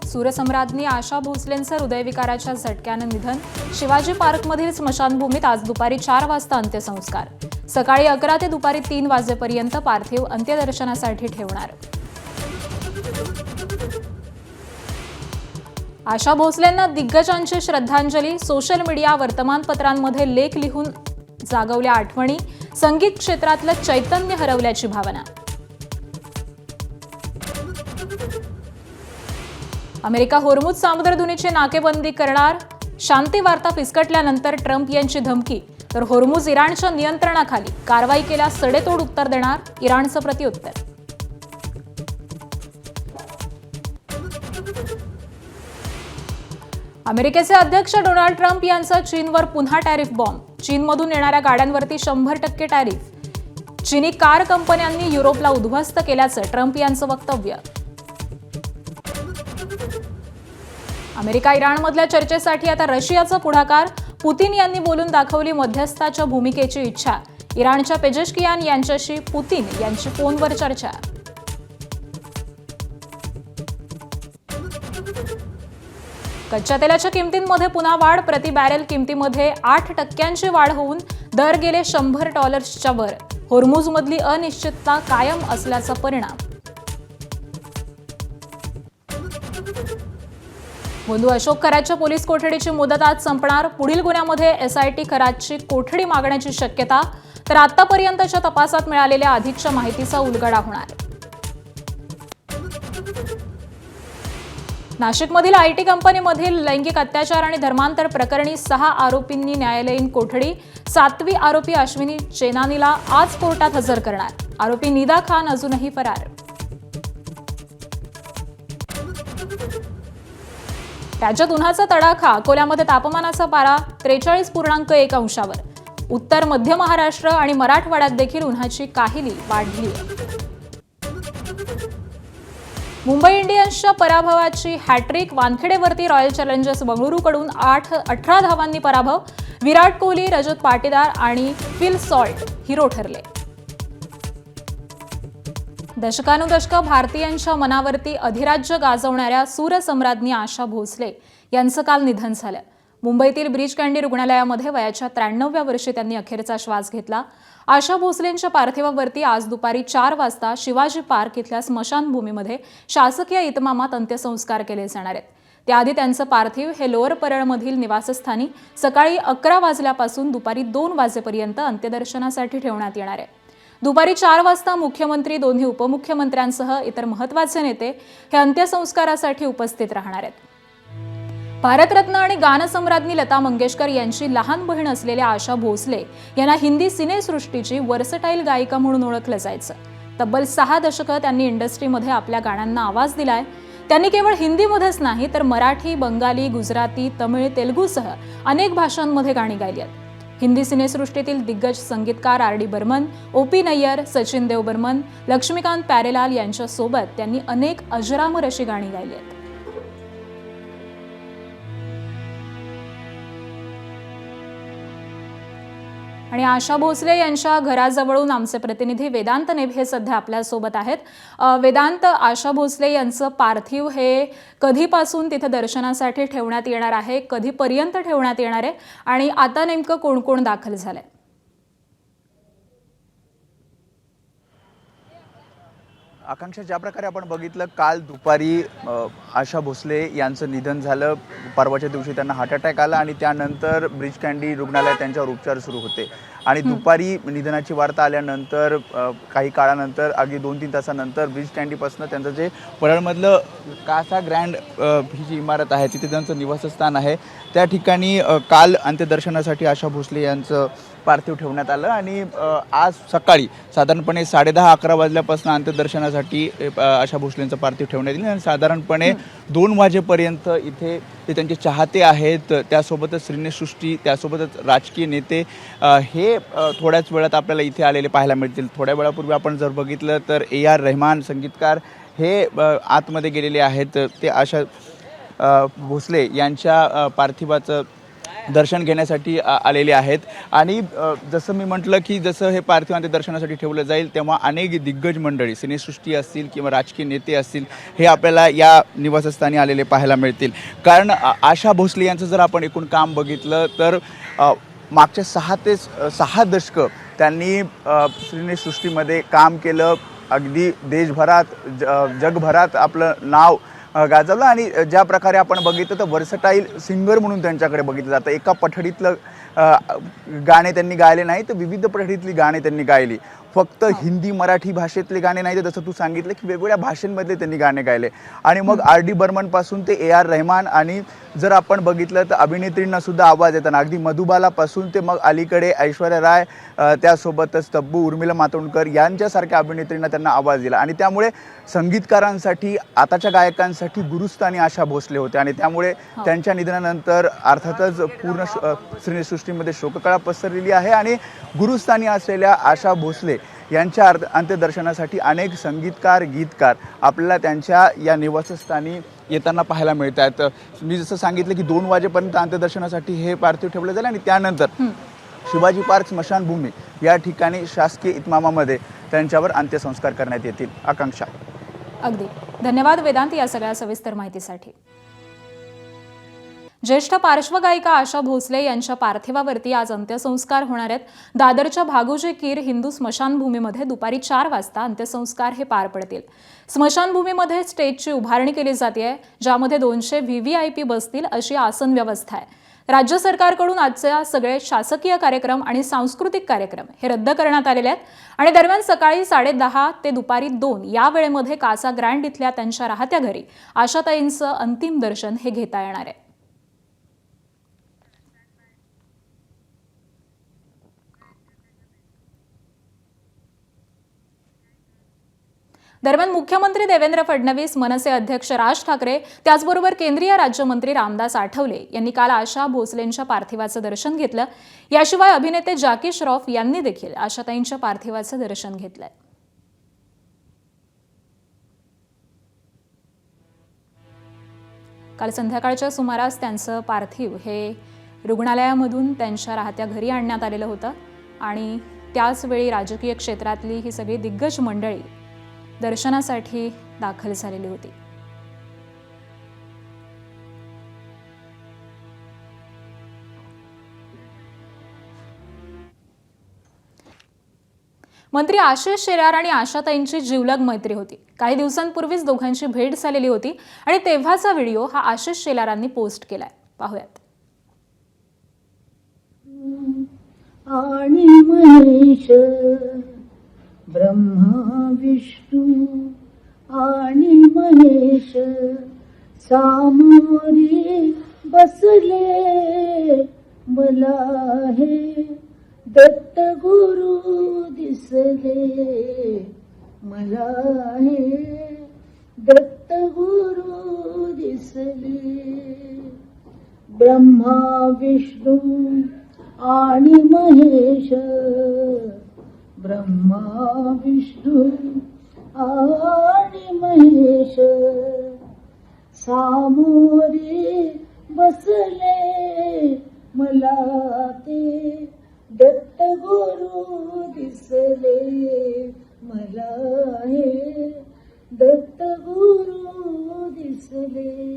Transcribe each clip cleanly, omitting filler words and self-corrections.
सूरसम्राज्ञी आशा भोसलेंचं हृदयविकाराच्या झटक्यानं निधन. शिवाजी पार्कमधील स्मशानभूमीत आज दुपारी 4 वाजता अंत्यसंस्कार. सकाळी 11 ते दुपारी 3 वाजेपर्यंत पार्थिव अंत्यदर्शनासाठी ठेवणार. आशा भोसलेंना दिग्गजांची श्रद्धांजली. सोशल मीडिया, वर्तमानपत्रांमध्ये लेख लिहून जागवल्या आठवणी. संगीत क्षेत्रातलं चैतन्य हरवल्याची भावना. अमेरिका होर्मुझ सामुद्रधुनीची नाकेबंदी करणार. शांती वार्ता फिसकटल्यानंतर ट्रम्प यांची धमकी. तर होर्मुझ इराणच्या नियंत्रणाखाली, कारवाई केल्यास सडेतोड उत्तर देणार इराणचं प्रत्युत्तर. अमेरिकेचे अध्यक्ष डोनाल्ड ट्रम्प यांचा चीनवर पुन्हा टॅरिफ बॉम्ब. चीनमधून येणाऱ्या गाड्यांवरती 100% टॅरिफ. चीनी कार कंपन्यांनी युरोपला उद्ध्वस्त केल्याचं ट्रम्प यांचं वक्तव्य. अमेरिका इराणमधल्या चर्चेसाठी आता रशियाचा पुढाकार. पुतीन यांनी बोलून दाखवली मध्यस्थाच्या भूमिकेची इच्छा. इराणच्या पेजेशकियान यांच्याशी पुतीन यांची फोनवर चर्चा. कच्च्या तेलाच्या किमतींमध्ये पुन्हा वाढ. प्रति बॅरेल किमतीमध्ये 8% वाढ होऊन दर गेले $100च्या वर. होर्मुझमधली अनिश्चितता कायम असल्याचा परिणाम. बंधू अशोक खरातच्या पोलीस कोठडीची मुदत आज संपणार. पुढील गुन्ह्यामध्ये SIT खरातची कोठडी मागण्याची शक्यता. तर आतापर्यंतच्या तपासात मिळालेल्या अधिकच्या माहितीचा उलगडा होणार. नाशिकमधील IT कंपनीमधील लैंगिक अत्याचार आणि धर्मांतर प्रकरणी 6 आरोपींनी न्यायालयीन कोठडी. 7वी आरोपी अश्विनी चेनानीला आज कोर्टात हजर करणार. आरोपी निदा खान अजूनही फरार. राज्यात उन्हाचा तडाखा. अकोल्यामध्ये तापमानाचा पारा 43.1 अंशावर. उत्तर मध्य महाराष्ट्र आणि मराठवाड्यात देखील उन्हाची काहिली वाढली. मुंबई इंडियन्सच्या पराभवाची हॅट्रिक. वानखेडेवरती रॉयल चॅलेंजर्स बंगळुरूकडून 18 धावांनी पराभव. विराट कोहली, रजत पाटीदार आणि फिल सॉल्ट हिरो ठरले. दशकानुदशकं भारतीयांच्या मनावरती अधिराज्य गाजवणाऱ्या सूरसम्राज्ञी आशा भोसले यांचं काल निधन झालं. मुंबईतील ब्रीच कँडी रुग्णालयामध्ये वयाच्या 93व्या वर्षी त्यांनी अखेरचा श्वास घेतला. आशा भोसलेंच्या पार्थिवावरती आज दुपारी 4 वाजता शिवाजी पार्क इथल्या स्मशानभूमीमध्ये शासकीय इतमामात अंत्यसंस्कार केले जाणार आहेत. त्याआधी त्यांचं पार्थिव हे लोअर परळमधील निवासस्थानी सकाळी 11 वाजल्यापासून दुपारी 2 वाजेपर्यंत अंत्यदर्शनासाठी ठेवण्यात येणार आहे. दुपारी 4 वाजता मुख्यमंत्री, दोन्ही उपमुख्यमंत्र्यांसह इतर महत्त्वाचे नेते हे अंत्यसंस्कारासाठी उपस्थित राहणार आहेत. भारतरत्न आणि गानसम्राज्ञी लता मंगेशकर यांची लहान बहीण असलेल्या आशा भोसले यांना हिंदी सिनेसृष्टीची वर्सटाईल गायिका म्हणून ओळखलं जायचं. तब्बल 6 दशकं त्यांनी इंडस्ट्रीमध्ये आपल्या गाण्यांना आवाज दिलाय. त्यांनी केवळ हिंदीमध्येच नाही तर मराठी, बंगाली, गुजराती, तमिळ, तेलुगूसह अनेक भाषांमध्ये गाणी गायली आहेत. हिंदी सिनेसृष्टीतील दिग्गज संगीतकार RD बर्मन, OP नय्यर, सचिन देव बर्मन, लक्ष्मीकांत प्यारेलाल यांच्यासोबत त्यांनी अनेक अजरामर अशी गाणी गायली आहेत. आणि आशा भोसले यांच्या घराजवळून आमचे प्रतिनिधी वेदांत नेभे सध्या आपल्यासोबत आहेत. वेदांत, आशा भोसले यांचं पार्थिव हे कधीपासून तिथे दर्शनासाठी ठेवण्यात येणार आहे, कधीपर्यंत ठेवण्यात येणार आहे आणि आता नेमकं कोण कोण दाखल झालंय? आकांक्षा, ज्या प्रकारे आपण बघितलं काल दुपारी आशा भोसले यांचं निधन झालं. परवाच्या दिवशी त्यांना हार्ट अटॅक आला आणि त्यानंतर ब्रीच कँडी रुग्णालयात त्यांच्यावर उपचार सुरू होते आणि दुपारी निधनाची वार्ता आल्यानंतर काही काळानंतर अगदी 2-3 तासानंतर ब्रीच कँडीपासून त्यांचं जे परळमधलं कासा ग्रँड ही जी इमारत आहे तिथे त्यांचं निवासस्थान आहे त्या ठिकाणी काल अंत्यदर्शनासाठी आशा भोसले यांचं पार्थिव ठेवण्यात आलं आणि आज सकाळी साधारणपणे 10:30-11 वाजल्यापासून अंत्यदर्शनासाठी आशा भोसलेंचं पार्थिव ठेवण्यात येईल आणि साधारणपणे 2 वाजेपर्यंत इथे ते त्यांचे चाहते आहेत, त्यासोबतच सिनेसृष्टी, त्यासोबतच राजकीय नेते हे थोड्याच वेळात आपल्याला इथे आलेले पाहायला मिळतील. थोड्या वेळापूर्वी आपण जर बघितलं तर AR रहमान संगीतकार हे आतमध्ये गेलेले आहेत. ते आशा भोसले यांच्या पार्थिवाचं दर्शन घेण्यासाठी आलेले आहेत. आणि जसं मी म्हटलं की जसं हे पार्थिव अंत्यदर्शनासाठी ठेवलं जाईल तेव्हा अनेक दिग्गज मंडळी, सिनेसृष्टी असतील किंवा राजकीय नेते असतील, हे आपल्याला या निवासस्थानी आलेले पाहायला मिळतील. कारण आशा भोसले यांचं जर आपण एकूण काम बघितलं तर मागच्या 6 ते 6 दशकं त्यांनी सिनेसृष्टीमध्ये काम केलं. अगदी देशभरात जगभरात आपलं नाव गाजवलं. आणि ज्या प्रकारे आपण बघितलं तर वर्सटाईल सिंगर म्हणून त्यांच्याकडे बघितलं जातं. एका पठडीतलं गाणे त्यांनी गायले नाही तर विविध पठडीतली गाणी त्यांनी गायली. फक्त हिंदी मराठी भाषेतले गाणे नाही तर जसं तू सांगितलं की वेगवेगळ्या भाषांमधले त्यांनी गाणे गायले. आणि मग R.D. बर्मनपासून ते A.R. रहमान आणि जर आपण बघितलं तर अभिनेत्रींना सुद्धा आवाज येताना अगदी मधुबालापासून ते मग अलीकडे ऐश्वर्या राय, त्यासोबतच तब्बू, उर्मिला मातोंडकर यांच्यासारख्या अभिनेत्रींना त्यांना आवाज दिला. आणि त्यामुळे संगीतकारांसाठी, आताच्या गायकांसाठी गुरुस्थानी आशा भोसले होते. आणि त्यामुळे त्यांच्या निधनानंतर अर्थातच पूर्ण सिनेसृष्टीमध्ये शोककळा पसरलेली आहे. आणि गुरुस्थानी असलेल्या आशा भोसले यांच्या अंत्यदर्शनासाठी अनेक संगीतकार, गीतकार आपल्याला त्यांच्या या निवासस्थानी येताना पाहायला मिळत आहेत. मी जसं सांगितलं की 2 वाजेपर्यंत अंत्यदर्शनासाठी हे पार्थिव ठेवलं जाईल आणि त्यानंतर शिवाजी पार्क स्मशानभूमी या ठिकाणी शासकीय इतमामामध्ये त्यांच्यावर अंत्यसंस्कार करण्यात येतील. आकांक्षा. अगदी धन्यवाद वेदांत या सगळ्या सविस्तर माहितीसाठी. ज्येष्ठ पार्श्वगायिका आशा भोसले यांच्या पार्थिवावरती आज अंत्यसंस्कार होणार आहेत. दादरच्या भागोजी कीर हिंदू स्मशानभूमीमध्ये दुपारी 4 वाजता अंत्यसंस्कार हे पार पडतील. स्मशानभूमीमध्ये स्टेजची उभारणी केली जाते, ज्यामध्ये 200 VVIP बसतील अशी आसन व्यवस्था आहे. राज्य सरकारकडून आजचे सगळे शासकीय कार्यक्रम आणि सांस्कृतिक कार्यक्रम हे रद्द करण्यात आलेले आहेत. आणि दरम्यान सकाळी 10:30 ते दुपारी 2 या वेळेमध्ये कासा ग्रँड इथल्या त्यांच्या राहत्या घरी आशाताईंचं अंतिम दर्शन हे घेता येणार आहे. दरम्यान मुख्यमंत्री देवेंद्र फडणवीस, मनसे अध्यक्ष राज ठाकरे, त्याचबरोबर केंद्रीय राज्यमंत्री रामदास आठवले यांनी काल आशा भोसलेंच्या पार्थिवाचं दर्शन घेतलं. याशिवाय अभिनेते जॅकी श्रॉफ यांनी देखील आशाताईंच्या पार्थिवाचं दर्शन घेतलंय. काल संध्याकाळच्या सुमारास त्यांचं पार्थिव हे रुग्णालयामधून त्यांच्या राहत्या घरी आणण्यात आलेलं होतं. आणि त्याचवेळी राजकीय क्षेत्रातली ही सगळी दिग्गज मंडळी दर्शनासाठी दाखल झालेली होती. मंत्री आशिष शेलार आणि आशाताईंची जिवलग मैत्री होती. काही दिवसांपूर्वीच दोघांची भेट झालेली होती आणि तेव्हाचा व्हिडिओ हा आशिष शेलारांनी पोस्ट केलाय. पाहूयात. आणि महेश ब्रह्मा विष्णू आणि महेश सामोरी बसले, मला हे दत्त गुरु दिसले, मला हे दत्त गुरु दिसले. ब्रह्मा विष्णू आणि महेश, ब्रह्मा विष्णू आणि महेश सामोरी बसले, मला ते दत्त गुरु दिसले, मला हे दत्त गुरु दिसले.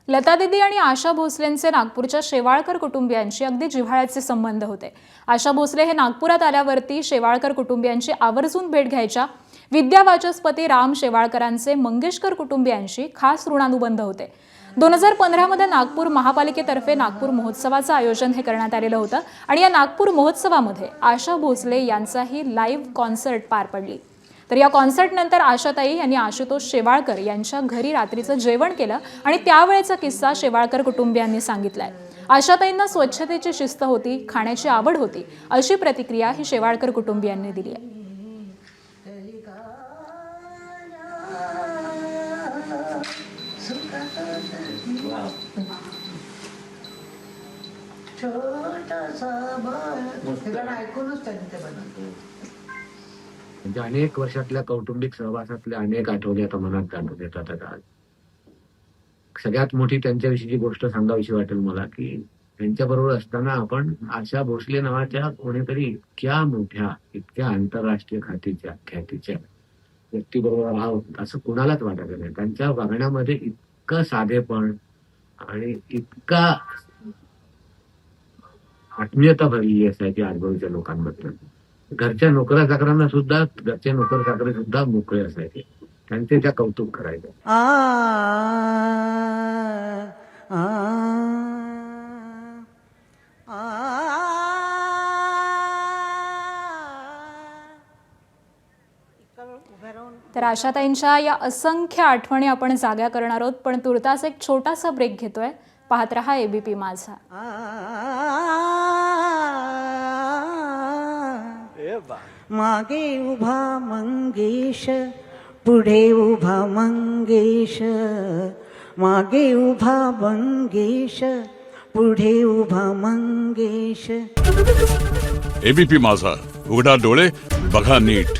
लता दीदी आणि आशा भोसलेंचे नागपूरच्या शेवाळकर कुटुंबियांशी अगदी जिव्हाळ्याचे संबंध होते. आशा भोसले हे नागपुरात आल्यावरती शेवाळकर कुटुंबियांची आवर्जून भेट घ्यायच्या. विद्यावाचस्पती राम शेवाळकरांचे मंगेशकर कुटुंबियांशी खास ऋणानुबंध होते. 2015 मध्ये नागपूर महापालिकेतर्फे नागपूर महोत्सवाचं आयोजन हे करण्यात आलेलं होतं आणि या नागपूर महोत्सवामध्ये आशा भोसले यांचाही लाईव्ह कॉन्सर्ट पार पडली. तर या कॉन्सर्टनंतर आशाताई यांनी आशुतोष शेवाळकर यांच्या घरी रात्रीचं जेवण केलं आणि त्यावेळेचा किस्सा शेवाळकर कुटुंबियांनी सांगितलाय. आशाताईंना स्वच्छतेची शिस्त होती, खाण्याची आवड होती, अशी प्रतिक्रिया ही शेवाळकर कुटुंबियांनी दिली आहे. म्हणजे अनेक वर्षातल्या कौटुंबिक सहवासातल्या अनेक आठवणी आता मनात जाणून येतात. सगळ्यात मोठी त्यांच्याविषयीची गोष्ट सांगावीशी वाटेल मला की त्यांच्याबरोबर असताना आपण आशा भोसले नावाच्या कोणीतरी इतक्या मोठ्या, इतक्या आंतरराष्ट्रीय ख्यातीच्या व्यक्तीबरोबर राहावं असं कुणालाच वाटत नाही. त्यांच्या वागण्यामध्ये इतकं साधेपण आणि इतका आत्मीयता भरलेली असायची आजूबाजूच्या लोकांबद्दल. घरच्या नोकरा चाकरांना सुद्धा, घरचे नोकर चाकरे सुद्धा मोकळे असायचे, त्यांचे त्या कौतुक करायचे. तर आशाताईंच्या या असंख्य आठवणी आपण जाग्या करणार आहोत, पण तुर्तास एक छोटासा ब्रेक घेतोय. पाहत रहा एबीपी माझा. मागे उभा मंगेश, पुढे उभा मंगेश, मागे उभा मंगेश, पुढे उभा मंगेश. एबीपी माझा, उघडा डोळे बघा नीट.